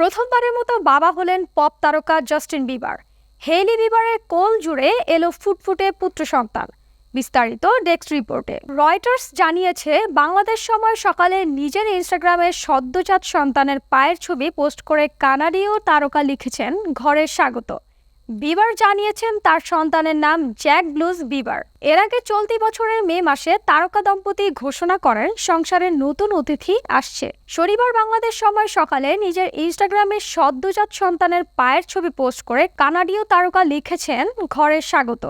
প্রথমবারের মতো বাবা হলেন পপ তারকা জাস্টিন বিবার। হেইলি বিবারের কোল জুড়ে এলো ফুটফুটে পুত্র সন্তান। বিস্তারিত ডেস্ক রিপোর্টে। রয়টার্স জানিয়েছে, বাংলাদেশ সময় সকালে নিজের ইনস্টাগ্রামে সদ্যজাত সন্তানের পায়ের ছবি পোস্ট করে কানাডীয় তারকা লিখেছেন, ঘরে স্বাগত। বিবার জানিয়েছেন তার সন্তানের নাম জ্যাক ব্লুজ বিবার। এর আগে চলতি বছরের মে মাসে তারকা দম্পতি ঘোষণা করেন সংসারের নতুন অতিথি আসছে। শনিবার বাংলাদেশ সময় সকালে নিজের ইনস্টাগ্রামে সদ্যজাত সন্তানের পায়ের ছবি পোস্ট করে কানাডীয় তারকা লিখেছেন, ঘরে স্বাগত।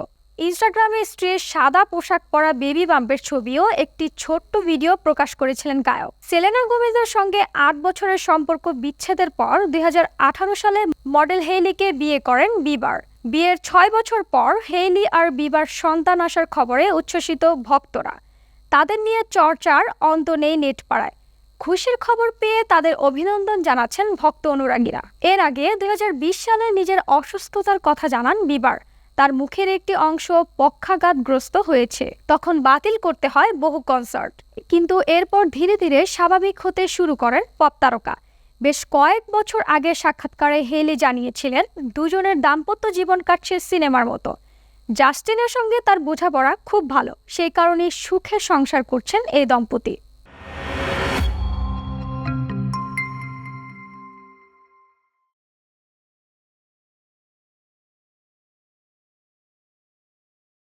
ইনস্টাগ্রামে স্ত্রীর সাদা পোশাক পরা বেবি বাম্পের ছবিও একটি ছোট্ট ভিডিও প্রকাশ করেছিলেন গায়ক। সেলেনা গোমেজের সঙ্গে ৮ বছরের সম্পর্ক বিচ্ছেদের পর ২০১৮ সালে মডেল হেইলিকে বিয়ে করেন বিবার। বিয়ের ৬ বছর পর হেইলি আর বিবার সন্তান আসার খবরে উচ্ছ্বসিত ভক্তরা। তাদের নিয়ে চর্চার অন্ত নেই নেটপাড়ায়। খুশির খবর পেয়ে তাদের অভিনন্দন জানাচ্ছেন ভক্ত অনুরাগীরা। এর আগে ২০২০ সালে নিজের অসুস্থতার কথা জানান বিবার। তার মুখের একটি অংশ পক্ষাঘাতগ্রস্ত হয়েছে, তখন বাতিল করতে হয় বহু কনসার্ট। কিন্তু এরপর ধীরে ধীরে স্বাভাবিক হতে শুরু করেন পপ তারকা। বেশ কয়েক বছর আগের সাক্ষাৎকারে হেইলি জানিয়েছিলেন, দুজনের দাম্পত্য জীবন কাটছে সিনেমার মতো। জাস্টিনের সঙ্গে তার বোঝাপড়া খুব ভালো, সেই কারণেই সুখে সংসার করছেন এই দম্পতি।